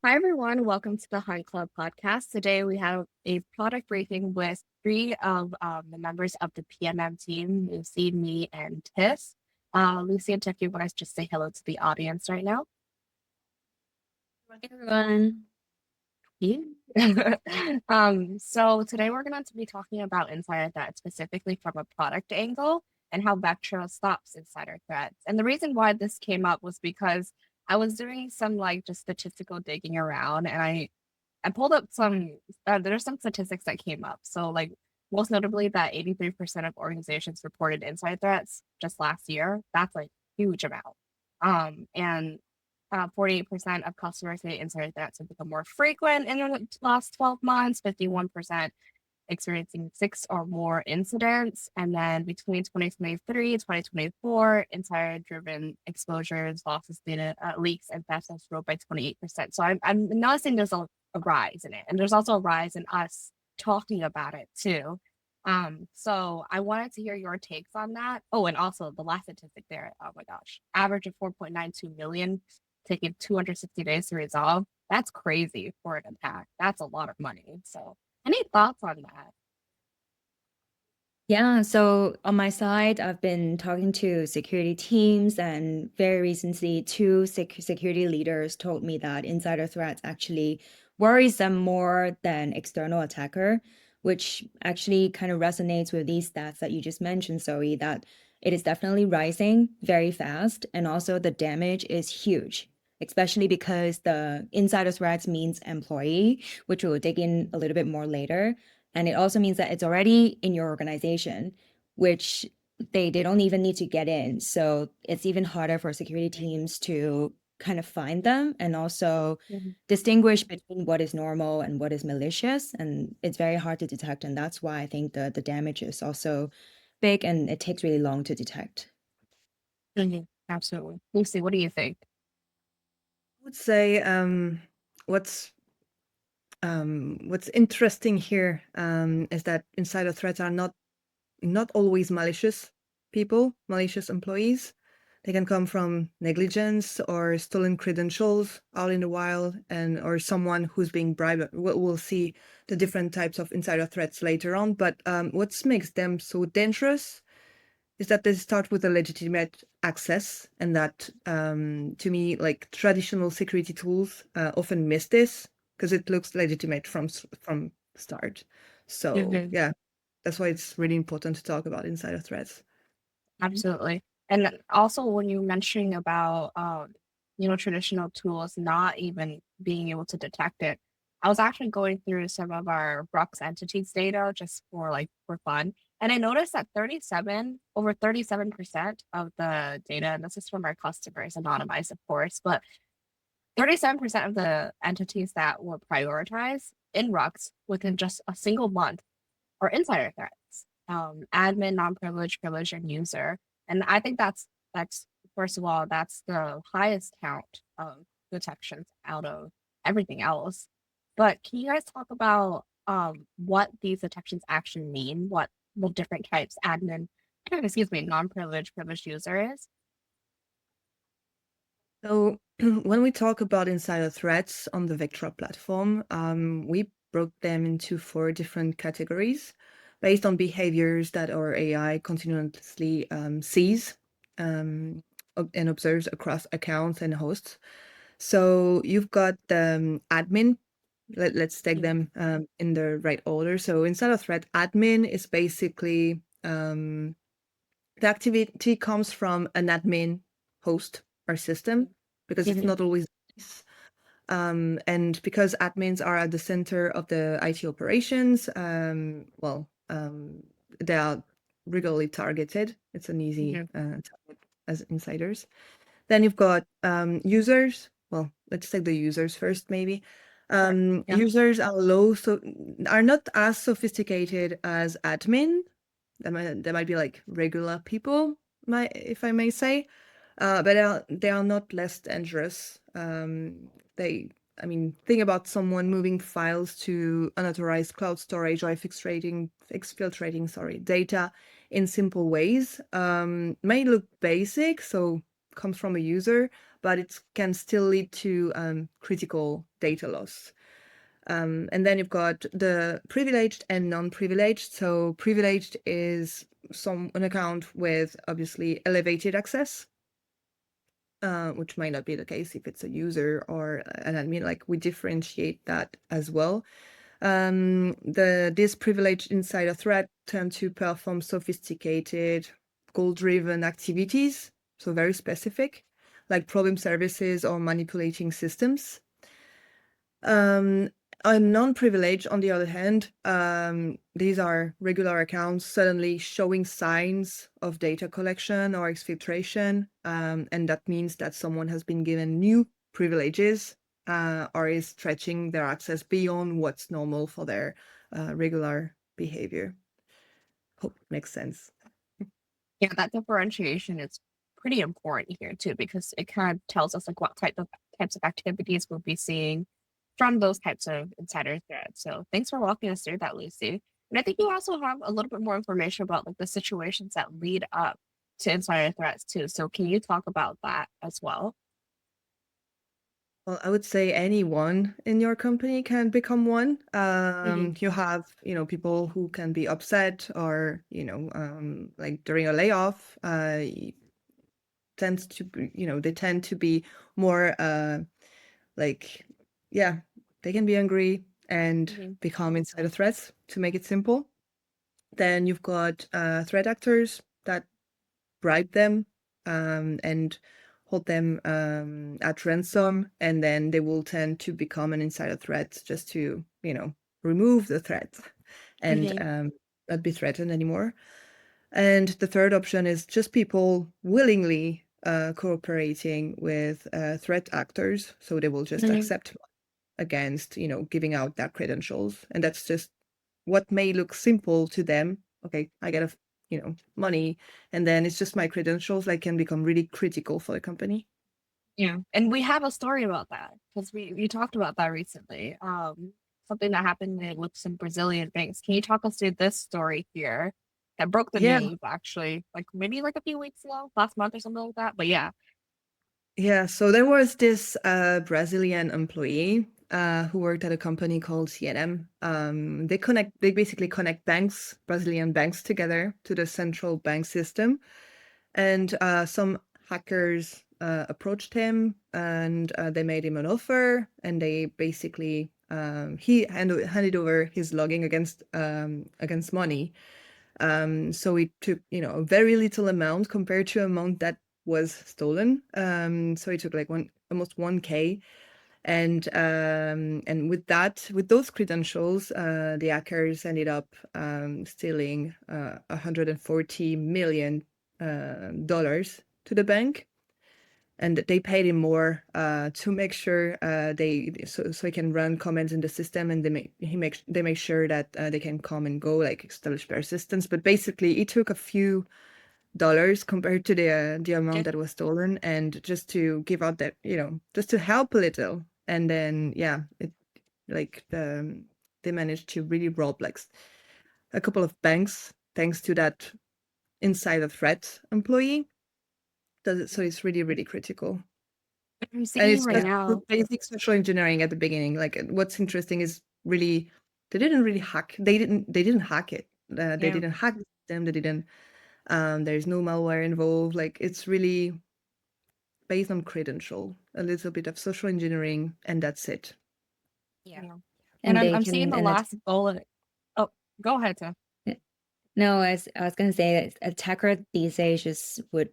Hi, everyone. Welcome to the Hunt Club podcast. Today, we have a product briefing with three of the members of the PMM team, Lucie, me, and Tiff. Lucie and Tiff, you guys just say hello to the audience right now. Hey, everyone. Yeah. So today we're going to be talking about insider threats specifically from a product angle and how Vectra stops insider threats. And the reason why this came up was because I was doing some like just statistical digging around and I pulled up there's some statistics that came up. So, like, most notably, that 83% of organizations reported inside threats just last year. That's a huge amount. And 48% of customers say inside threats have become more frequent in the last 12 months, 51% experiencing six or more incidents. And then between 2023 and 2024, insider driven exposures, losses, data leaks, and thefts has grown by 28%. So I'm noticing there's a rise in it. And there's also a rise in us talking about it too. So I wanted to hear your takes on that. Oh, and also the last statistic there. Oh my gosh. Average of 4.92 million, taking 260 days to resolve. That's crazy for an attack. That's a lot of money. So any thoughts on that? Yeah, so on my side, I've been talking to security teams, and very recently, two security leaders told me that insider threats actually worries them more than external attacker, which actually kind of resonates with these stats that you just mentioned, Zoe, that it is definitely rising very fast, and also the damage is huge. Especially because the insider threats means employee, which we'll dig in a little bit more later. And it also means that it's already in your organization, which they don't even need to get in. So it's even harder for security teams to kind of find them and also Mhm. distinguish between what is normal and what is malicious. And it's very hard to detect. And that's why I think the damage is also big and it takes really long to detect. Mhm. Absolutely. Lucy, what do you think? Would say what's what's interesting here is that insider threats are not always malicious people, malicious employees. They can come from negligence or stolen credentials out in the wild, and or someone who's being bribed. We'll see the different types of insider threats later on. But what makes them so dangerous is that they start with a legitimate access, and that to me, like traditional security tools often miss this because it looks legitimate from start. So Mhm. yeah, that's why it's really important to talk about insider threats. Absolutely. And also when you're mentioning about traditional tools not even being able to detect it, I was actually going through some of our Brux entities data just for fun. And I noticed that over 37% of the data, and this is from our customers, anonymized of course, but 37% of the entities that were prioritized in Rux within just a single month are insider threats, admin, non-privileged, privileged, and user. And I think that's first of all, that's the highest count of detections out of everything else. But can you guys talk about what these detections actually mean? What the different types, admin, excuse me, non-privileged, privileged user is? So when we talk about insider threats on the Vectra platform, we broke them into four different categories based on behaviors that our AI continuously sees and observes across accounts and hosts. So you've got the admin. Let's take Mhm. them in the right order. So insider threat admin is basically the activity comes from an admin host or system because it's Mhm. not always nice. And because admins are at the center of the IT operations, they are regularly targeted. It's an easy Mhm. target as insiders. Then you've got users. Well, let's take the users first, maybe. Sure. Yeah. Users are low, so are not as sophisticated as admin. They might be like regular people, if I may say, but they are not less dangerous. I mean, think about someone moving files to unauthorized cloud storage or exfiltrating, sorry, data in simple ways. May look basic, so comes from a user, but it can still lead to critical data loss. And then you've got the privileged and non-privileged. So privileged is an account with obviously elevated access, which might not be the case if it's a user or an admin. Like, we differentiate that as well. This privileged insider threat tend to perform sophisticated, goal-driven activities, so very specific, like problem services or manipulating systems. A non-privileged, on the other hand, these are regular accounts suddenly showing signs of data collection or exfiltration, and that means that someone has been given new privileges or is stretching their access beyond what's normal for their regular behavior. Hope it makes sense. Yeah, that differentiation is pretty important here too, because it kind of tells us like what types of activities we'll be seeing from those types of insider threats. So thanks for walking us through that, Lucy. And I think you also have a little bit more information about like the situations that lead up to insider threats too. So can you talk about that as well? Well, I would say anyone in your company can become one. Mhm. You have, people who can be upset or, like during a layoff, tends to be, they tend to be more like, yeah, they can be angry and Mhm. become insider threats, to make it simple. Then you've got threat actors that bribe them and hold them at ransom, and then they will tend to become an insider threat just to, remove the threat and Mhm. not be threatened anymore. And the third option is just people willingly cooperating with threat actors, so they will just Mhm. accept against, giving out their credentials, and that's just what may look simple to them. Okay, I get money, and then it's just my credentials, like, can become really critical for the company. Yeah, and we have a story about that because we talked about that recently. Something that happened with some Brazilian banks. Can you talk us through this story here that broke the Yeah, news actually, like maybe like a few weeks ago, last month or something like that? But yeah. yeah. So there was this Brazilian employee who worked at a company called SIEM. They basically connect banks, Brazilian banks, together to the central bank system. And some hackers approached him, and they made him an offer, and they basically he handed over his logging against money. So it took, a very little amount compared to amount that was stolen. So it took like almost 1K. And with those credentials, the hackers ended up stealing $140 million dollars to the bank, and they paid him more to make sure so he can run commands in the system, and they make sure that they can come and go, like establish persistence. But basically, it took a few dollars compared to the amount that was stolen, and just to give out that, just to help a little. And then, yeah, it like they managed to really rob like a couple of banks thanks to that insider threat employee. So it's really, really critical. I'm And seeing it's right just now. basic social engineering at the beginning. Like, what's interesting is really they didn't really hack. They didn't hack it. They Yeah. didn't hack them. They didn't. There's no malware involved. Like, it's really based on credential, a little bit of social engineering, and that's it. Yeah. And And I'm they I'm seeing can the and last bullet. Oh, go ahead, Tiff. no, I was gonna say that attacker these days just would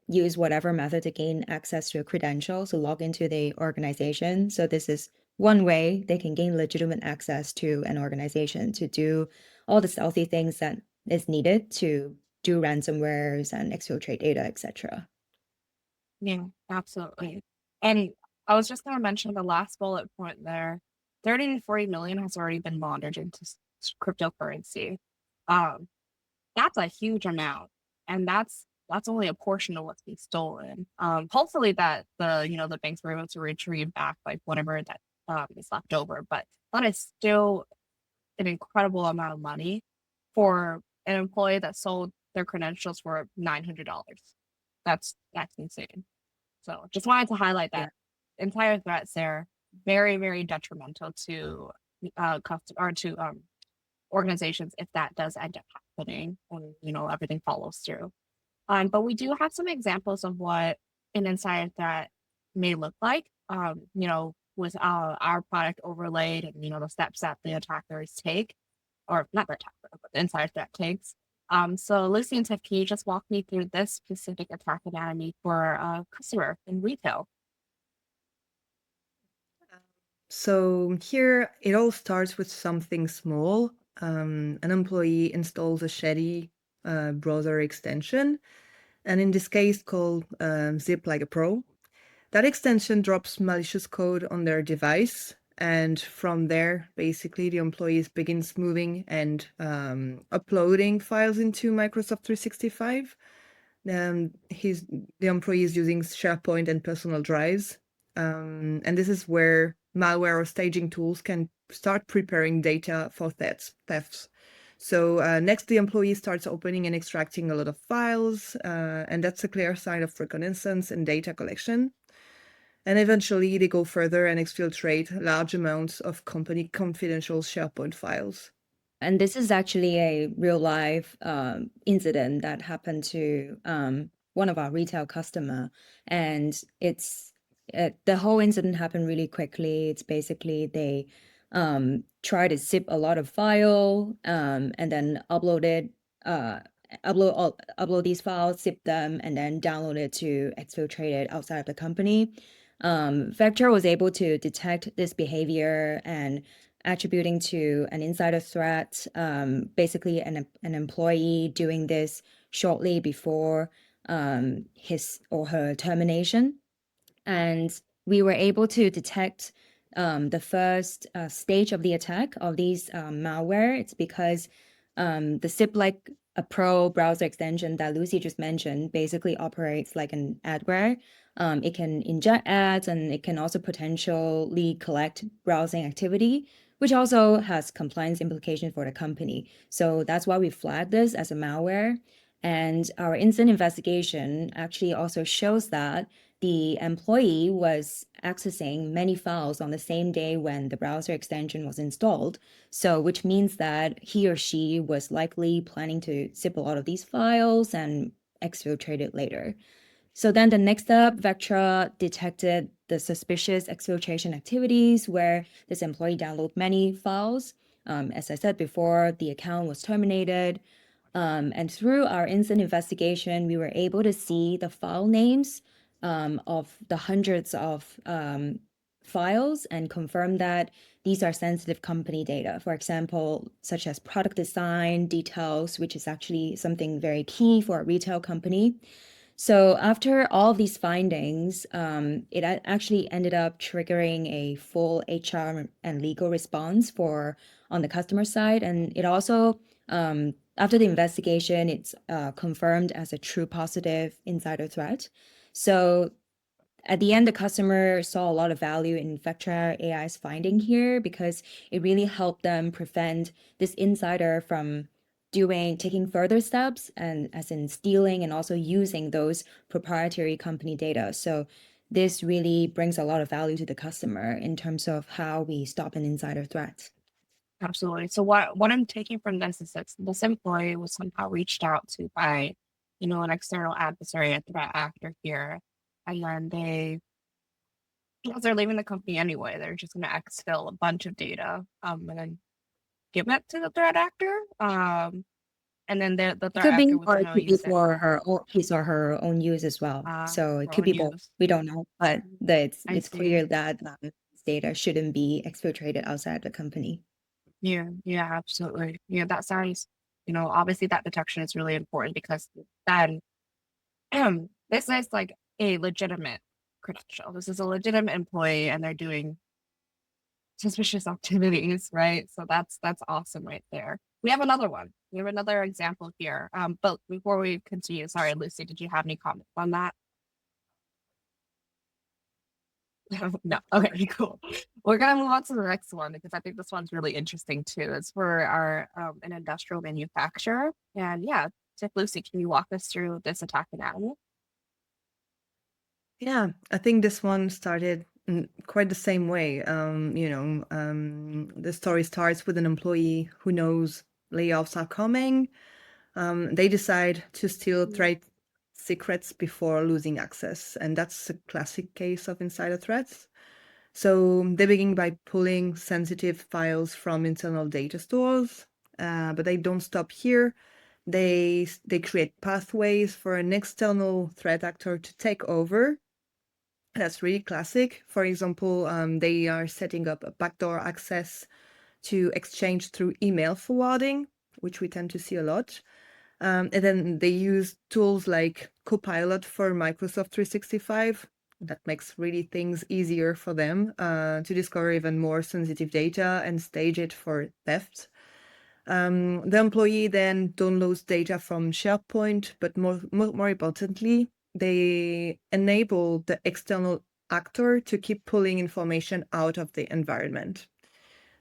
use whatever method to gain access to a credential to log into the organization. So this is one way they can gain legitimate access to an organization to do all the stealthy things that is needed to do ransomwares and exfiltrate data, etc. Yeah, absolutely. And I was just going to mention the last bullet point there. 30 to 40 million has already been laundered into cryptocurrency. Um, that's a huge amount, and that's only a portion of what's being stolen. Hopefully that the banks were able to retrieve back like whatever that is left over, but that is still an incredible amount of money for an employee that sold their credentials for $900. That's insane. So just wanted to highlight Yeah. that entire threats are very, very detrimental to organizations if that does end up happening and everything follows through. But we do have some examples of what an insider threat may look like. With our product overlaid and the steps that the attackers take, or not the attacker, but the insider threat takes. So Lucy and Tiff, can you just walk me through this specific attack anatomy for a customer in retail? So here it all starts with something small. An employee installs a shady browser extension, and in this case called Zip Like a Pro. That extension drops malicious code on their device, and from there, basically, the employees begins moving and uploading files into Microsoft 365. The employee is using SharePoint and personal drives, and this is where malware or staging tools can start preparing data for thefts. So next, the employee starts opening and extracting a lot of files, and that's a clear sign of reconnaissance and data collection. And eventually, they go further and exfiltrate large amounts of company confidential SharePoint files. And this is actually a real life incident that happened to one of our retail customer, and the whole incident happened really quickly. It's basically they try to zip a lot of file and then upload these files, zip them, and then download it to exfiltrate it outside of the company. Vectra was able to detect this behavior and attributing to an insider threat, basically an employee doing this shortly before his or her termination. And we were able to detect the first stage of the attack of these malware. It's because the Zip Like a Pro browser extension that Lucy just mentioned basically operates like an adware. It can inject ads and it can also potentially collect browsing activity, which also has compliance implications for the company. So that's why we flagged this as a malware. And our incident investigation actually also shows that the employee was accessing many files on the same day when the browser extension was installed. So, which means that he or she was likely planning to zip a lot of these files and exfiltrate it later. So then the next up, Vectra detected the suspicious exfiltration activities where this employee downloaded many files. As I said before, the account was terminated. And through our incident investigation, we were able to see the file names of the hundreds of files and confirm that these are sensitive company data. For example, such as product design details, which is actually something very key for a retail company. So after all of these findings, it actually ended up triggering a full HR and legal response on the customer side, and it also after the investigation, it's confirmed as a true positive insider threat. So at the end, the customer saw a lot of value in Vectra AI's finding here because it really helped them prevent this insider from taking further steps and as in stealing and also using those proprietary company data. So this really brings a lot of value to the customer in terms of how we stop an insider threat. Absolutely. So what I'm taking from this is that this employee was somehow reached out to by, an external adversary, a threat actor here, and then because they're leaving the company anyway, they're just going to exfil a bunch of data, and then give it to the threat actor, and then the It threat could be, actor was or going it to could be use it for his or her own use as well. So it for could own be both. use. We don't know, but I it's clear see. that this data shouldn't be exfiltrated outside the company. Yeah, absolutely. Yeah, that sounds, obviously that detection is really important because then this is like a legitimate credential. This is a legitimate employee and they're doing suspicious activities, right? So that's awesome right there. We have another one. We have another example here. But before we continue, sorry, Lucy, did you have any comments on that? No. Okay, cool. We're gonna move on to the next one because I think this one's really interesting too. It's for our an industrial manufacturer. And yeah, Tiff, Lucy, can you walk us through this attack anatomy? Yeah, I think this one started in quite the same way. The story starts with an employee who knows layoffs are coming. They decide to steal trade secrets before losing access, and that's a classic case of insider threats. So they begin by pulling sensitive files from internal data stores, but they don't stop here. They create pathways for an external threat actor to take over. That's really classic. For example, they are setting up a backdoor access to exchange through email forwarding, which we tend to see a lot. And then they use tools like Copilot for Microsoft 365. That makes really things easier for them to discover even more sensitive data and stage it for theft. The employee then downloads data from SharePoint, but more importantly, they enable the external actor to keep pulling information out of the environment.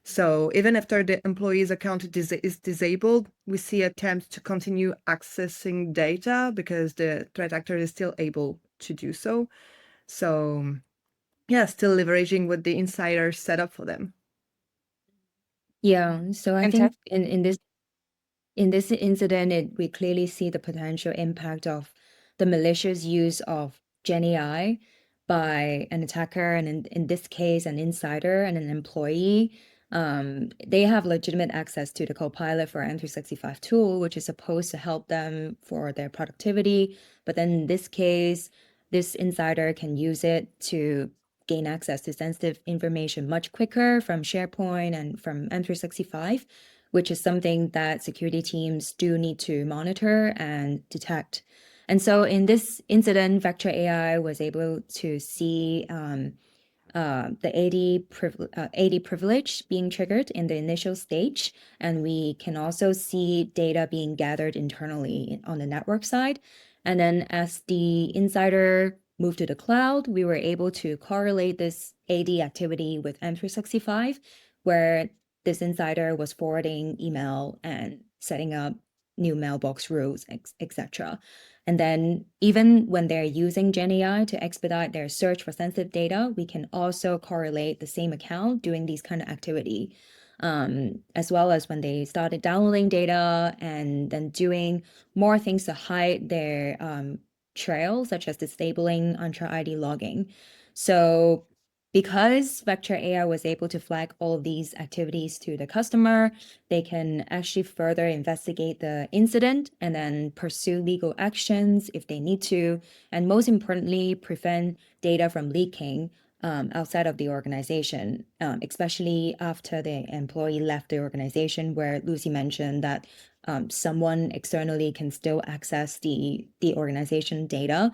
So even after the employee's account is disabled, we see attempts to continue accessing data because the threat actor is still able to do so. So yeah, still leveraging what the insiders set up for them. Yeah, so I And think in this incident, we clearly see the potential impact of the malicious use of Gen AI by an attacker, and in this case, an insider and an employee. They have legitimate access to the Copilot for M365 tool, which is supposed to help them for their productivity. But then in this case, this insider can use it to gain access to sensitive information much quicker from SharePoint and from M365, which is something that security teams do need to monitor and detect. And so in this incident, Vectra AI was able to see the AD privilege being triggered in the initial stage. And we can also see data being gathered internally on the network side. And then as the insider moved to the cloud, we were able to correlate this AD activity with M365, where this insider was forwarding email and setting up new mailbox rules, etc. And then even when they're using Gen AI to expedite their search for sensitive data, we can also correlate the same account doing these kind of activity. As well as when they started downloading data and then doing more things to hide their trail, such as disabling Entra ID logging. So because Vectra AI was able to flag all of these activities to the customer, they can actually further investigate the incident and then pursue legal actions if they need to, and most importantly, prevent data from leaking outside of the organization, especially after the employee left the organization, where Lucie mentioned that someone externally can still access the organization data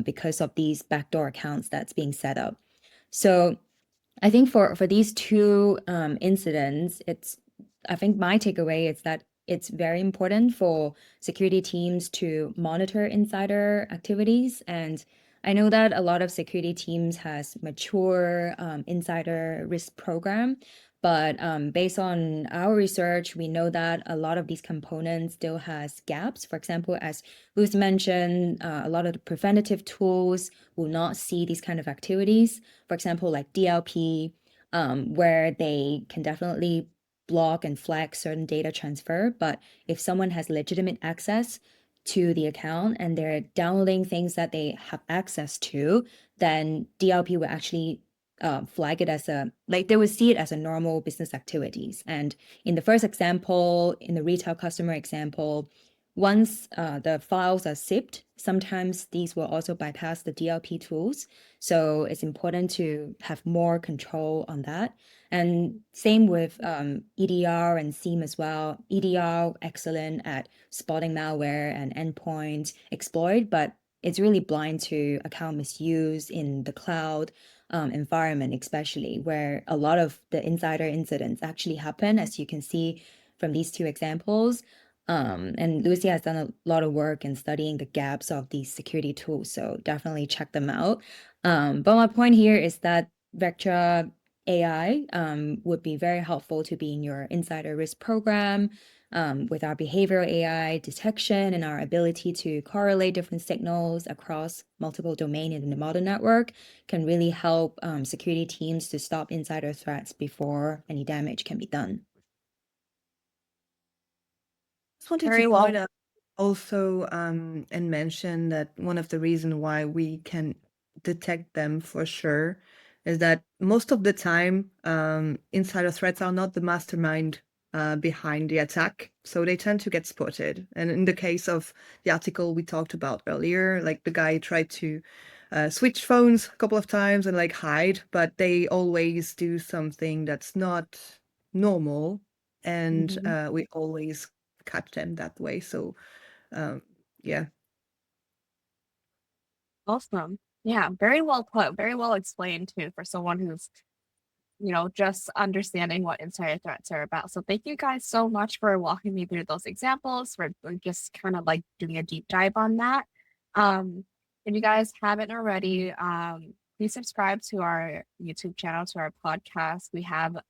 because of these backdoor accounts that's being set up. So I think for these two incidents, I think my takeaway is that it's very important for security teams to monitor insider activities. And I know that a lot of security teams has mature insider risk program, but based on our research, we know that a lot of these components still has gaps. For example, as Lucy mentioned, a lot of the preventative tools will not see these kind of activities. For example, like DLP, where they can definitely block and flag certain data transfer. But if someone has legitimate access to the account and they're downloading things that they have access to, then DLP will actually flag it as they would see it as a normal business activities. And in the first example, in the retail customer example, once the files are zipped, sometimes these will also bypass the DLP tools. So it's important to have more control on that. And same with EDR and SIEM as well. EDR, excellent at spotting malware and endpoint exploit, but it's really blind to account misuse in the cloud environment, especially where a lot of the insider incidents actually happen, as you can see from these two examples. And Lucy has done a lot of work in studying the gaps of these security tools, so definitely check them out. But my point here is that Vectra AI would be very helpful to be in your insider risk program. with our behavioral AI detection and our ability to correlate different signals across multiple domains in the model network can really help security teams to stop insider threats before any damage can be done. Just wanted to Very point well. out also and mention that one of the reasons why we can detect them for sure is that most of the time insider threats are not the mastermind behind the attack, so they tend to get spotted. And in the case of the article we talked about earlier, like the guy tried to switch phones a couple of times and like hide, but they always do something that's not normal, and Mhm. we always catch them that way. So yeah. Awesome. Yeah, very well put, very well explained too for someone who's, just understanding what insider threats are about. So thank you guys so much for walking me through those examples, for just kind of like doing a deep dive on that. If you guys haven't already, please subscribe to our YouTube channel, to our podcast. We have a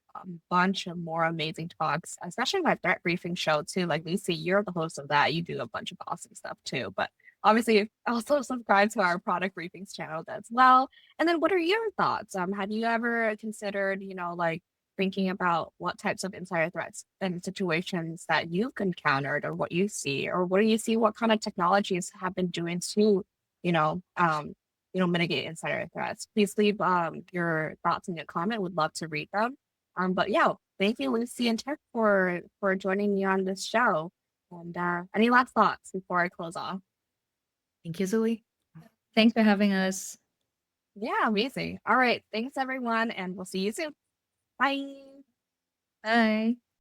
bunch of more amazing talks, especially my threat briefing show too. Like Lucy, you're the host of that. You do a bunch of awesome stuff too. But obviously, also subscribe to our product briefings channel as well. And then what are your thoughts? Have you ever considered, like thinking about what types of insider threats and situations that you've encountered or what you see, or what do you see what kind of technologies have been doing to, you know, um, mitigate insider threats? Please leave your thoughts in your comment. Would love to read them. But yeah, thank you, Lucy and Tech, for joining me on this show. And any last thoughts before I close off? Thank you, Zoe. Thanks for having us. Yeah, amazing. All right. Thanks, everyone. And we'll see you soon. Bye. Bye.